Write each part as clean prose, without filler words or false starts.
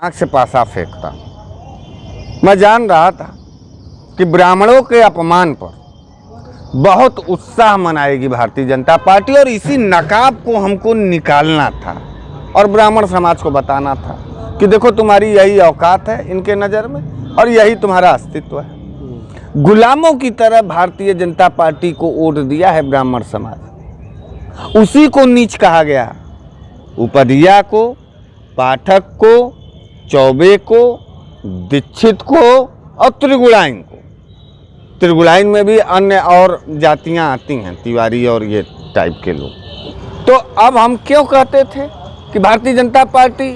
आँख से पासा फेंकता। मैं जान रहा था कि ब्राह्मणों के अपमान पर बहुत उत्साह मनाएगी भारतीय जनता पार्टी और इसी नकाब को हमको निकालना था और ब्राह्मण समाज को बताना था कि देखो तुम्हारी यही औकात है इनके नज़र में और यही तुम्हारा अस्तित्व है। गुलामों की तरह भारतीय जनता पार्टी को वोट दिया है ब्राह्मण समाज, उसी को नीच कहा गया। उपधिया को, पाठक को, चौबे को, दीक्षित को और त्रिगुणाइन को। त्रिगुणाइन में भी अन्य और जातियां आती हैं, तिवारी और ये टाइप के लोग। तो अब हम क्यों कहते थे कि भारतीय जनता पार्टी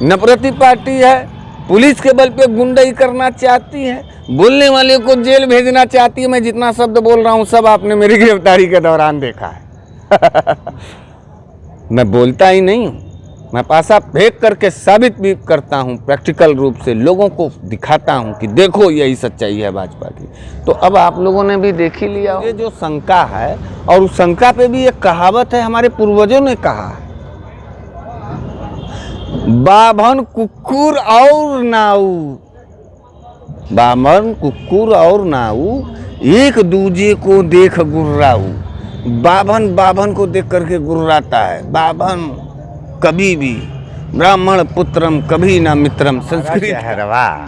नफरती पार्टी है, पुलिस के बल पे गुंडाई करना चाहती है, बोलने वाले को जेल भेजना चाहती है। मैं जितना शब्द बोल रहा हूँ सब आपने मेरी गिरफ्तारी के दौरान देखा है। मैं बोलता ही नहीं हूँ, मैं पासा फेंक करके साबित भी करता हूँ, प्रैक्टिकल रूप से लोगों को दिखाता हूँ कि देखो यही सच्चाई है भाजपा की। तो अब आप लोगों ने भी देख ही लिया। ये जो शंका है और उस शंका पे भी एक कहावत है, हमारे पूर्वजों ने कहा है, बाभन कुक्कुर और नाऊ, बाभन कुक्कुर और नाऊ एक दूजे को देख गुर्राऊ। बाभन बाभन को देख करके गुर्राता है। बाभन कभी भी ब्राह्मण पुत्रम कभी ना मित्रम। संस्कृत है वाह,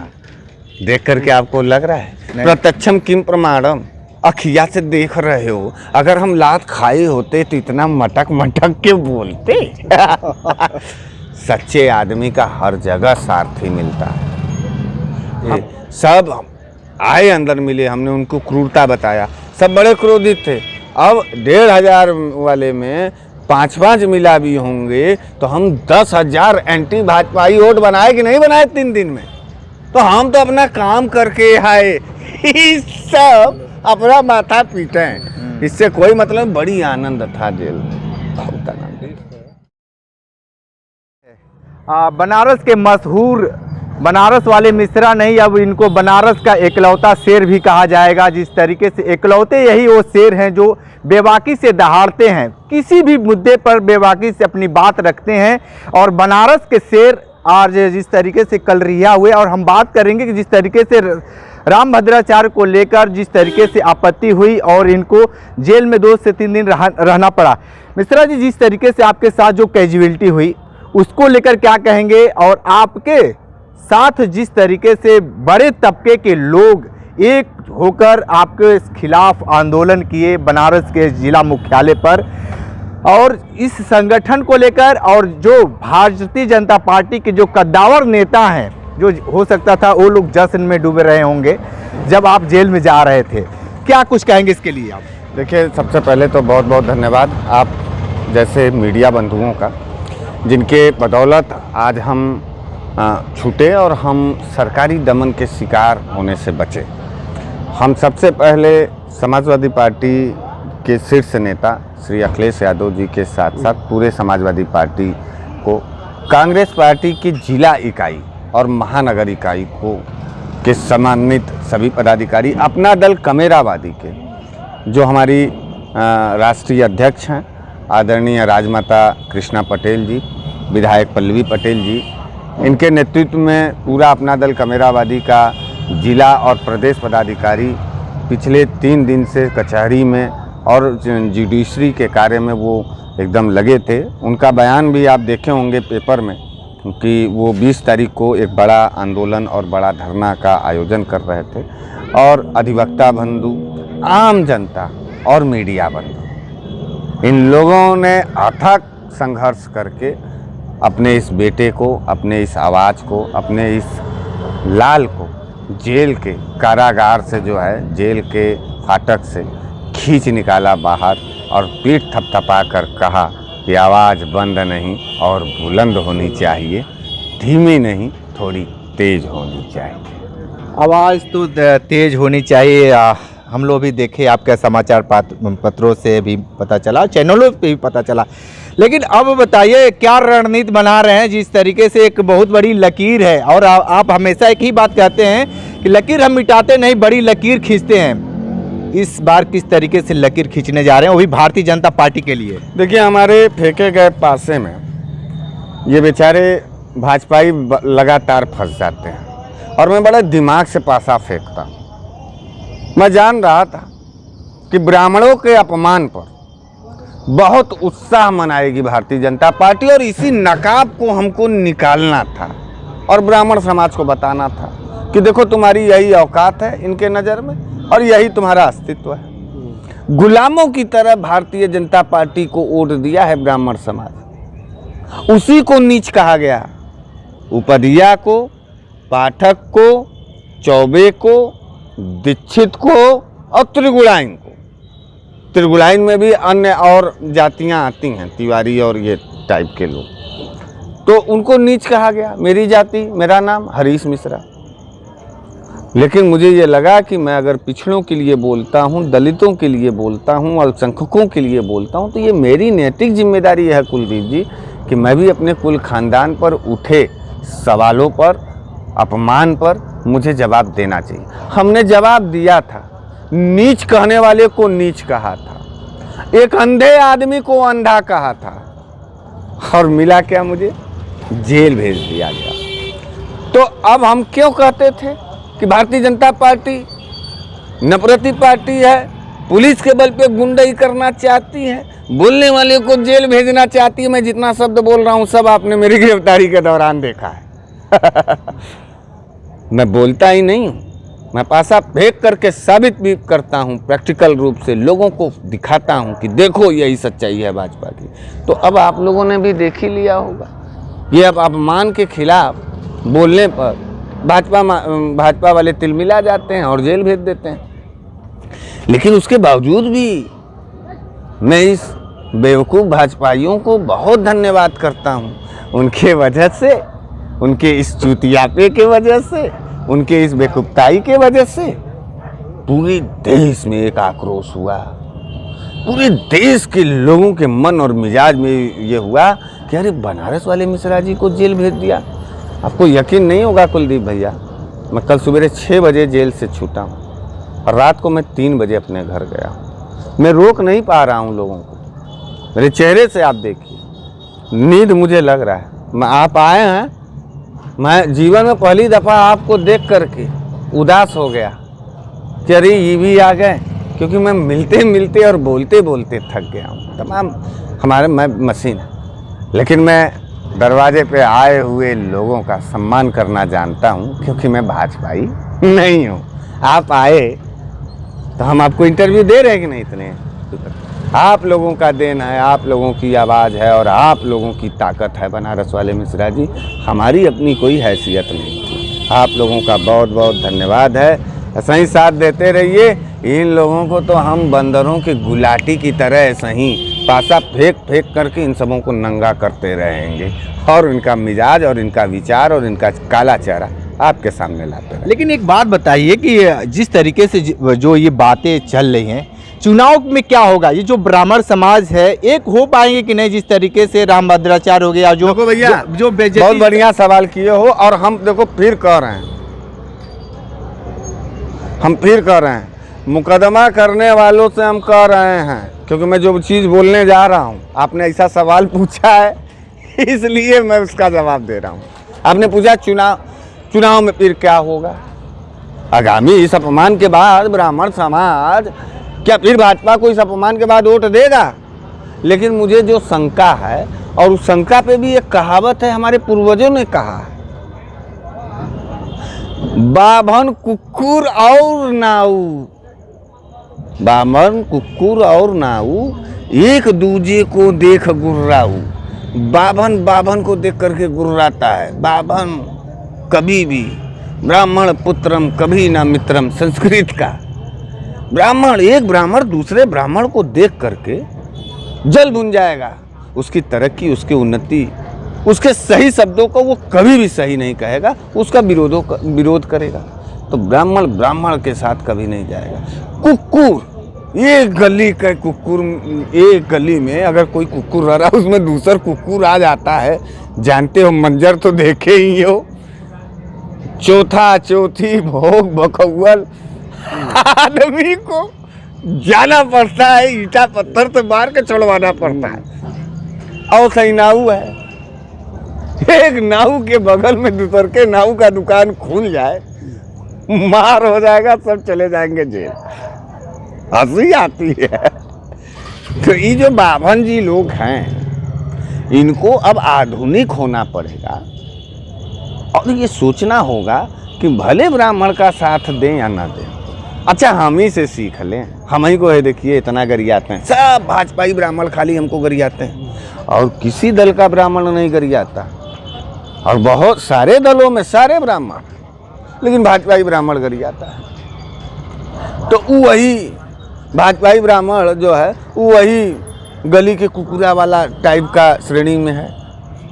देख करके आपको लग रहा है प्रत्यक्षम किम प्रमाणम, अखिया से देख रहे हो। अगर हम लात खाए होते तो इतना मटक मटक के बोलते। सच्चे आदमी का हर जगह सारथी मिलता है। सब आए अंदर मिले, हमने उनको क्रूरता बताया, सब बड़े क्रोधित थे। अब 1500 वाले में 5-5 मिला भी होंगे तो हम 10,000 एंटी भाजपाई वोट बनाए कि नहीं बनाए 3 दिन में। तो हम तो अपना काम करके आए, सब अपना माथा पीटे। इससे कोई मतलब, बड़ी आनंद था जेल में, बहुत आनंद। बनारस के मशहूर बनारस वाले मिश्रा नहीं, अब इनको बनारस का एकलौता शेर भी कहा जाएगा। जिस तरीके से एकलौते यही वो शेर हैं जो बेबाकी से दहाड़ते हैं, किसी भी मुद्दे पर बेबाकी से अपनी बात रखते हैं। और बनारस के शेर आज जिस तरीके से कल रिहा हुए, और हम बात करेंगे कि जिस तरीके से रामभद्राचार्य को लेकर जिस तरीके से आपत्ति हुई और इनको जेल में 2 से 3 दिन रहना पड़ा। मिश्रा जी, जिस तरीके से आपके साथ जो कैजुअलिटी हुई उसको लेकर क्या कहेंगे, और आपके साथ जिस तरीके से बड़े तबके के लोग एक होकर आपके खिलाफ आंदोलन किए बनारस के जिला मुख्यालय पर, और इस संगठन को लेकर, और जो भारतीय जनता पार्टी के जो कद्दावर नेता हैं, जो हो सकता था वो लोग जश्न में डूबे रहे होंगे जब आप जेल में जा रहे थे, क्या कुछ कहेंगे इसके लिए आप? देखिए, सबसे पहले तो बहुत बहुत धन्यवाद आप जैसे मीडिया बंधुओं का, जिनके बदौलत आज हम छूटे और हम सरकारी दमन के शिकार होने से बचे। हम सबसे पहले समाजवादी पार्टी के शीर्ष नेता श्री अखिलेश यादव जी के साथ साथ पूरे समाजवादी पार्टी को, कांग्रेस पार्टी की जिला इकाई और महानगर इकाई को के सम्मानित सभी पदाधिकारी, अपना दल कमेरावादी के जो हमारी राष्ट्रीय अध्यक्ष हैं आदरणीय राजमाता कृष्णा पटेल जी, विधायक पल्लवी पटेल जी, इनके नेतृत्व में पूरा अपना दल कमेरावादी का जिला और प्रदेश पदाधिकारी पिछले 3 दिन से कचहरी में और जुडिशरी के कार्य में वो एकदम लगे थे। उनका बयान भी आप देखे होंगे पेपर में कि वो 20 तारीख को एक बड़ा आंदोलन और बड़ा धरना का आयोजन कर रहे थे। और अधिवक्ता बंधु, आम जनता और मीडिया बंधु, इन लोगों ने अथक संघर्ष करके अपने इस बेटे को, अपने इस आवाज़ को, अपने इस लाल को जेल के कारागार से, जो है जेल के फाटक से खींच निकाला बाहर और पीठ थपथपा कर कहा कि आवाज़ बंद नहीं और बुलंद होनी चाहिए, धीमी नहीं थोड़ी तेज होनी चाहिए। आवाज़ तो तेज होनी चाहिए। हम लोग भी देखे, आपके समाचार पत्रों से भी पता चला, चैनलों पे भी पता चला। लेकिन अब बताइए क्या रणनीति बना रहे हैं? जिस तरीके से एक बहुत बड़ी लकीर है, और आप हमेशा एक ही बात कहते हैं कि लकीर हम मिटाते नहीं, बड़ी लकीर खींचते हैं। इस बार किस तरीके से लकीर खींचने जा रहे हैं, वो भी भारतीय जनता पार्टी के लिए? देखिए, हमारे फेंके गए पासे में ये बेचारे भाजपाई लगातार फंस जाते हैं और मैं बड़े दिमाग से पासा फेंकता हूँ। मैं जान रहा था कि ब्राह्मणों के अपमान पर बहुत उत्साह मनाएगी भारतीय जनता पार्टी और इसी नकाब को हमको निकालना था और ब्राह्मण समाज को बताना था कि देखो तुम्हारी यही औकात है इनके नज़र में और यही तुम्हारा अस्तित्व है। गुलामों की तरह भारतीय जनता पार्टी को वोट दिया है ब्राह्मण समाज, उसी को नीच कहा गया। उपदिया को, पाठक को, चौबे को, दीक्षित को और त्रिगुणाइन को। त्रिगुणाइन में भी अन्य और जातियां आती हैं, तिवारी और ये टाइप के लोग, तो उनको नीच कहा गया। मेरी जाति, मेरा नाम हरीश मिश्रा। लेकिन मुझे ये लगा कि मैं अगर पिछड़ों के लिए बोलता हूँ, दलितों के लिए बोलता हूँ, अल्पसंख्यकों के लिए बोलता हूँ, तो ये मेरी नैतिक जिम्मेदारी है कुलदीप जी कि मैं भी अपने कुल खानदान पर उठे सवालों पर, अपमान पर मुझे जवाब देना चाहिए। हमने जवाब दिया था, नीच कहने वाले को नीच कहा था, एक अंधे आदमी को अंधा कहा था और मिला क्या, मुझे जेल भेज दिया गया। तो अब हम क्यों कहते थे कि भारतीय जनता पार्टी नफरती पार्टी है, पुलिस के बल पे गुंडाई करना चाहती है, बोलने वाले को जेल भेजना चाहती है। मैं जितना शब्द बोल रहा हूँ सब आपने मेरी गिरफ्तारी के दौरान देखा है। मैं बोलता ही नहीं हूँ, मैं पासा फेंक करके साबित भी करता हूँ, प्रैक्टिकल रूप से लोगों को दिखाता हूँ कि देखो यही सच्चाई है भाजपा की। तो अब आप लोगों ने भी देख ही लिया होगा, ये अब अपमान के खिलाफ बोलने पर भाजपा वाले तिलमिला जाते हैं और जेल भेज देते हैं। लेकिन उसके बावजूद भी मैं इस बेवकूफ़ भाजपाइयों को बहुत धन्यवाद करता हूँ। उनके वजह से, उनके इस चूतियापे के वजह से, उनके इस बेकुफ्ताई के वजह से पूरे देश में एक आक्रोश हुआ। पूरे देश के लोगों के मन और मिजाज में ये हुआ कि अरे बनारस वाले मिश्रा जी को जेल भेज दिया। आपको यकीन नहीं होगा कुलदीप भैया, मैं कल सवेरे 6 बजे जेल से छूटा हूँ और रात को मैं 3 बजे अपने घर गया हूँ। मैं रोक नहीं पा रहा हूँ लोगों को, मेरे चेहरे से आप देखिए, नींद मुझे लग रहा है। मैं आप आए हैं, मैं जीवन में पहली दफ़ा आपको देख करके उदास हो गया कि अरे ये भी आ गए, क्योंकि मैं मिलते मिलते और बोलते बोलते थक गया हूँ। तमाम हमारे मैं मशीन है, लेकिन मैं दरवाजे पे आए हुए लोगों का सम्मान करना जानता हूँ, क्योंकि मैं भाजपाई नहीं हूँ। आप आए तो हम आपको इंटरव्यू दे रहे हैं कि नहीं, इतने आप लोगों का देन है, आप लोगों की आवाज़ है और आप लोगों की ताकत है। बनारस वाले मिश्रा जी, हमारी अपनी कोई हैसियत नहीं थी। आप लोगों का बहुत बहुत धन्यवाद है, ऐसा ही साथ देते रहिए। इन लोगों को तो हम बंदरों की गुलाटी की तरह ऐसा ही पासा फेंक फेंक करके इन सबों को नंगा करते रहेंगे और इनका मिजाज और इनका विचार और इनका काला चेहरा आपके सामने लाते रहेंगे। लेकिन एक बात बताइए कि जिस तरीके से जो ये बातें चल रही हैं, चुनाव में क्या होगा? ये जो ब्राह्मण समाज है एक हो पाएंगे कि नहीं? जिस तरीके से राम भद्राचार्य हो गया, जो देखो भैया, जो बहुत बढ़िया सवाल किए हो। और हम देखो फिर कह रहे हैं, हम फिर कह रहे हैं, मुकदमा करने वालों से हम कह रहे हैं, क्योंकि मैं जो चीज़ बोलने जा रहा हूँ, आपने ऐसा सवाल पूछा है इसलिए मैं उसका जवाब दे रहा हूँ। आपने पूछा चुनाव में फिर क्या होगा आगामी इस अपमान के बाद? ब्राह्मण समाज क्या फिर भाजपा को इस अपमान के बाद वोट देगा? लेकिन मुझे जो शंका है, और उस शंका पे भी एक कहावत है, हमारे पूर्वजों ने कहा है, बाभन कुक्कुर और नाऊ, बाभन कुक्कुर और नाऊ एक दूजे को देख गुर्राऊ। बाभन बाभन को देख करके गुर्राता है। बाभन कभी भी, ब्राह्मण पुत्रम कभी ना मित्रम, संस्कृत का। ब्राह्मण, एक ब्राह्मण दूसरे ब्राह्मण को देख करके जल भुन जाएगा। उसकी तरक्की, उसकी उन्नति, उसके सही शब्दों को वो कभी भी सही नहीं कहेगा, उसका विरोध करेगा। तो ब्राह्मण ब्राह्मण के साथ कभी नहीं जाएगा। कुक्कुर, एक गली का कुक्कुर, एक गली में अगर कोई कुक्कुर रह रहा है, उसमें दूसरा कुक्कुर आ जाता है, जानते हो, मंजर तो देखे ही हो। चौथा चौथी भोग बकौल, आदमी को जाना पड़ता है, ईटा पत्थर से मार के छोड़वाना पड़ता है। और सैनाऊ है, एक नाऊ के बगल में दूसर के नाऊ का दुकान खुल जाए, मार हो जाएगा, सब चले जाएंगे जेल। हंसी आती है। तो ये जो बाभन जी लोग हैं, इनको अब आधुनिक होना पड़ेगा और ये सोचना होगा कि भले ब्राह्मण का साथ दें या ना दें, अच्छा हम ही से सीख लें। हम ही को है देखिए इतना गरियाते हैं, सब भाजपाई ब्राह्मण खाली हमको गरियाते हैं और किसी दल का ब्राह्मण नहीं गरियाता। और बहुत सारे दलों में सारे ब्राह्मण, लेकिन भाजपाई ब्राह्मण गरियाता है। तो वही भाजपाई ब्राह्मण जो है वही गली के कुकुरा वाला टाइप का श्रेणी में है,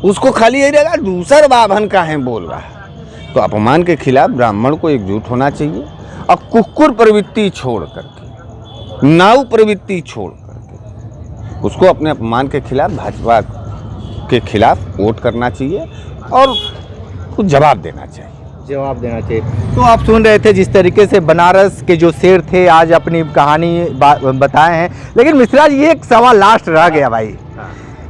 उसको खाली यही रहेगा दूसर बाभन का है बोल रहा है। तो अपमान के खिलाफ ब्राह्मण को एकजुट होना चाहिए और कुकुर प्रवृत्ति छोड़ करके, नाऊ प्रवृत्ति छोड़ करके उसको अपने अपमान के खिलाफ, भाजपा के खिलाफ वोट करना चाहिए और कुछ जवाब देना चाहिए। तो आप सुन रहे थे जिस तरीके से बनारस के जो शेर थे आज अपनी कहानी बताए हैं, लेकिन मिश्रा जी एक सवाल लास्ट रह गया भाई।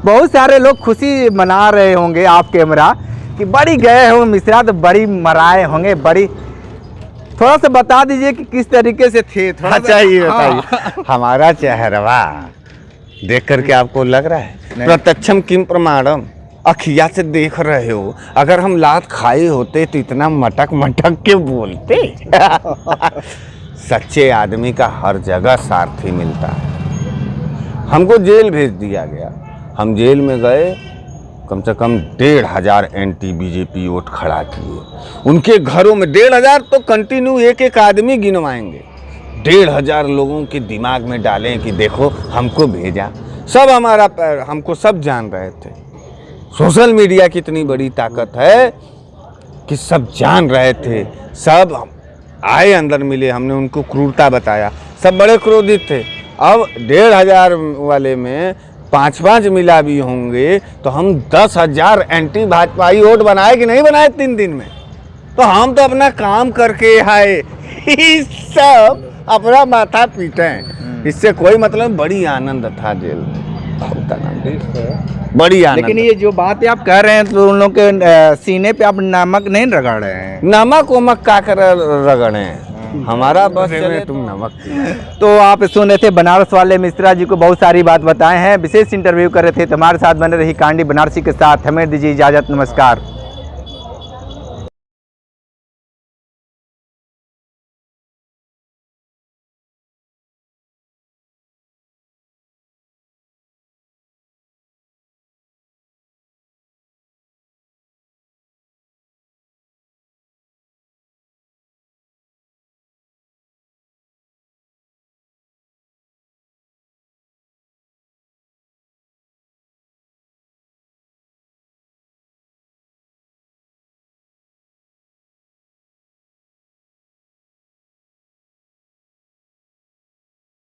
बहुत सारे लोग खुशी मना रहे होंगे आप कैमरा कि बड़ी गए हो मिश्रा, तो बड़ी मराए होंगे, बड़ी थोड़ा सा बता दीजिए कि किस तरीके से थे। थोड़ा अच्छा ये बताइए, हमारा चेहरवा देख करके आपको लग रहा है प्रत्यक्षम किम प्रमाणम, अखिया से देख रहे हो, अगर हम लात खाए होते तो इतना मटक मटक के बोलते। सच्चे आदमी का हर जगह सारथी मिलता है। हमको जेल भेज दिया गया, हम जेल में गए, कम से कम 1,500 एंटी बीजेपी वोट खड़ा किए। उनके घरों में 1,500 तो कंटिन्यू एक एक आदमी गिनवाएंगे, 1,500 लोगों के दिमाग में डालें कि देखो हमको भेजा। सब हमारा पैर, हमको सब जान रहे थे। सोशल मीडिया की इतनी बड़ी ताकत है कि सब जान रहे थे, सब आए अंदर मिले, हमने उनको क्रूरता बताया, सब बड़े क्रोधित थे। अब 1,500 वाले में 5-5 मिला भी होंगे तो हम 10,000 एंटी भाजपाई वोट बनाए कि नहीं बनाए 3 दिन में। तो हम तो अपना काम करके आए, सब अपना माथा पीटे, इससे कोई मतलब। बड़ी आनंद था जेल में, बहुत आनंद, बड़ी आनंद। लेकिन ये जो बातें आप कह रहे हैं तो उन लोग के सीने पे आप नमक नहीं रगड़ रहे हैं? नमक वमक का कर रगड़े, हमारा बस चले तुम नमक। तो आप सुन रहे थे बनारस वाले मिश्रा जी को बहुत सारी बात बताए हैं, विशेष इंटरव्यू कर रहे थे। तो हमारे साथ बने रही कांडी बनारसी के साथ, हमें दीजिए इजाज़त, नमस्कार।